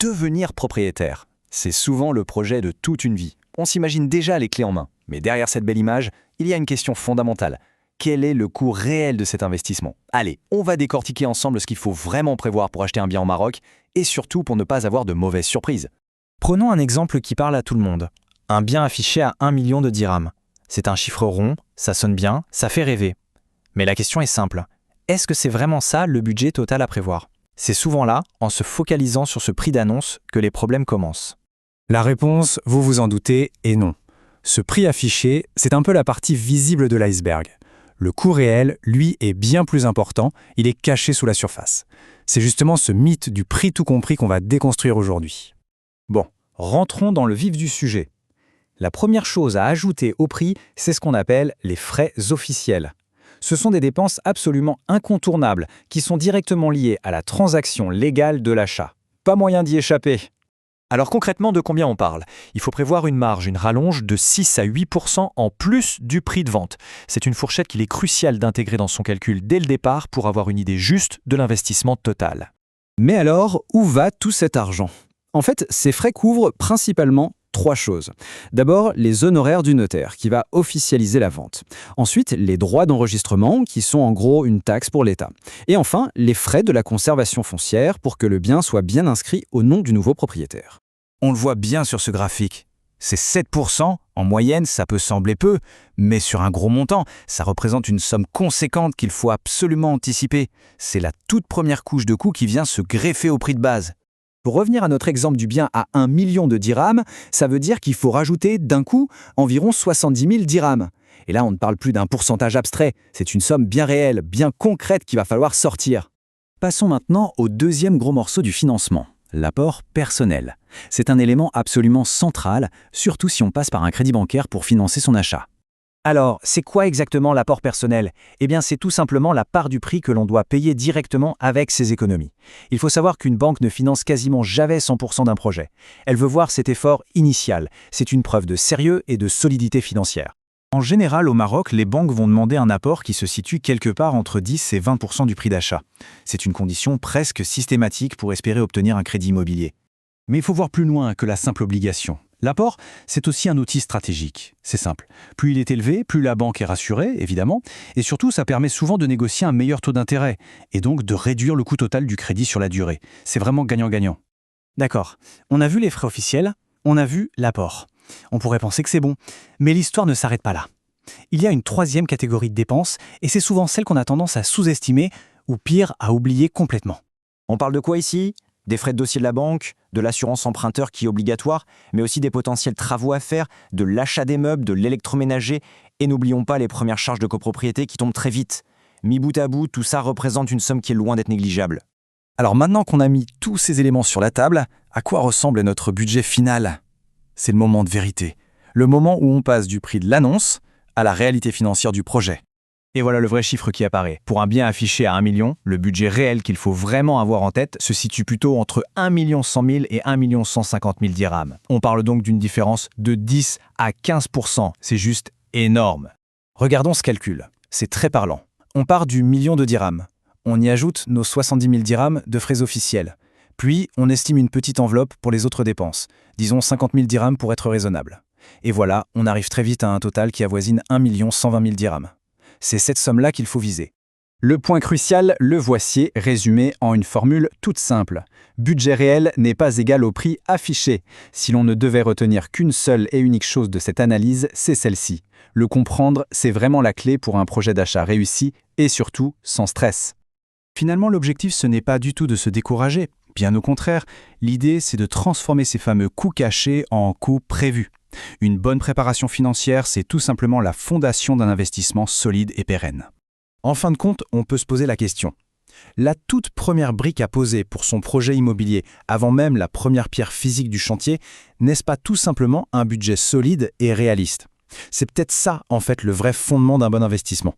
devenir propriétaire. C'est souvent le projet de toute une vie. On s'imagine déjà les clés en main. Mais derrière cette belle image, il y a une question fondamentale. Quel est le coût réel de cet investissement? Allez, on va décortiquer ensemble ce qu'il faut vraiment prévoir pour acheter un bien au Maroc et surtout pour ne pas avoir de mauvaises surprises. Prenons un exemple qui parle à tout le monde. Un bien affiché à 1 million de dirhams. C'est un chiffre rond, ça sonne bien, ça fait rêver. Mais la question est simple. Est-ce que c'est vraiment ça le budget total à prévoir? C'est souvent là, en se focalisant sur ce prix d'annonce, que les problèmes commencent. La réponse, vous vous en doutez, est non. Ce prix affiché, c'est un peu la partie visible de l'iceberg. Le coût réel, lui, est bien plus important, il est caché sous la surface. C'est justement ce mythe du prix tout compris qu'on va déconstruire aujourd'hui. Bon, rentrons dans le vif du sujet. La première chose à ajouter au prix, c'est ce qu'on appelle les frais officiels. Ce sont des dépenses absolument incontournables qui sont directement liées à la transaction légale de l'achat. Pas moyen d'y échapper. Alors concrètement, de combien on parle? Il faut prévoir une marge, une rallonge de 6 à 8% en plus du prix de vente. C'est une fourchette qu'il est crucial d'intégrer dans son calcul dès le départ pour avoir une idée juste de l'investissement total. Mais alors, où va tout cet argent? En fait, ces frais couvrent principalement 3 choses. D'abord, les honoraires du notaire qui va officialiser la vente. Ensuite, les droits d'enregistrement qui sont en gros une taxe pour l'État. Et enfin, les frais de la conservation foncière pour que le bien soit bien inscrit au nom du nouveau propriétaire. On le voit bien sur ce graphique. C'est 7%, en moyenne, ça peut sembler peu, mais sur un gros montant, ça représente une somme conséquente qu'il faut absolument anticiper. C'est la toute première couche de coûts qui vient se greffer au prix de base. Pour revenir à notre exemple du bien à 1 million de dirhams, ça veut dire qu'il faut rajouter d'un coup environ 70 000 dirhams. Et là, on ne parle plus d'un pourcentage abstrait, c'est une somme bien réelle, bien concrète qu'il va falloir sortir. Passons maintenant au deuxième gros morceau du financement, l'apport personnel. C'est un élément absolument central, surtout si on passe par un crédit bancaire pour financer son achat. Alors, c'est quoi exactement l'apport personnel? Eh bien, c'est tout simplement la part du prix que l'on doit payer directement avec ses économies. Il faut savoir qu'une banque ne finance quasiment jamais 100% d'un projet. Elle veut voir cet effort initial. C'est une preuve de sérieux et de solidité financière. En général, au Maroc, les banques vont demander un apport qui se situe quelque part entre 10 et 20% du prix d'achat. C'est une condition presque systématique pour espérer obtenir un crédit immobilier. Mais il faut voir plus loin que la simple obligation. L'apport, c'est aussi un outil stratégique. C'est simple. Plus il est élevé, plus la banque est rassurée, évidemment, et surtout, ça permet souvent de négocier un meilleur taux d'intérêt, et donc de réduire le coût total du crédit sur la durée. C'est vraiment gagnant-gagnant. D'accord. On a vu les frais officiels, on a vu l'apport. On pourrait penser que c'est bon, mais l'histoire ne s'arrête pas là. Il y a une troisième catégorie de dépenses, et c'est souvent celle qu'on a tendance à sous-estimer, ou pire, à oublier complètement. On parle de quoi ici? Des frais de dossier de la banque, de l'assurance emprunteur qui est obligatoire, mais aussi des potentiels travaux à faire, de l'achat des meubles, de l'électroménager, et n'oublions pas les premières charges de copropriété qui tombent très vite. Mis bout à bout, tout ça représente une somme qui est loin d'être négligeable. Alors maintenant qu'on a mis tous ces éléments sur la table, à quoi ressemble notre budget final? C'est le moment de vérité. Le moment où on passe du prix de l'annonce à la réalité financière du projet. Et voilà le vrai chiffre qui apparaît. Pour un bien affiché à 1 million, le budget réel qu'il faut vraiment avoir en tête se situe plutôt entre 1 100 000 et 1 150 000 dirhams. On parle donc d'une différence de 10 à 15%. C'est juste énorme. Regardons ce calcul. C'est très parlant. On part du million de dirhams. On y ajoute nos 70 000 dirhams de frais officiels. Puis, on estime une petite enveloppe pour les autres dépenses. Disons 50 000 dirhams pour être raisonnable. Et voilà, on arrive très vite à un total qui avoisine 1 120 000 dirhams. C'est cette somme-là qu'il faut viser. Le point crucial, le voici, résumé en une formule toute simple. Budget réel n'est pas égal au prix affiché. Si l'on ne devait retenir qu'une seule et unique chose de cette analyse, c'est celle-ci. Le comprendre, c'est vraiment la clé pour un projet d'achat réussi et surtout sans stress. Finalement, l'objectif, ce n'est pas du tout de se décourager. Bien au contraire, l'idée, c'est de transformer ces fameux coûts cachés en coûts prévus. Une bonne préparation financière, c'est tout simplement la fondation d'un investissement solide et pérenne. En fin de compte, on peut se poser la question. La toute première brique à poser pour son projet immobilier, avant même la première pierre physique du chantier, n'est-ce pas tout simplement un budget solide et réaliste? C'est peut-être ça, en fait, le vrai fondement d'un bon investissement.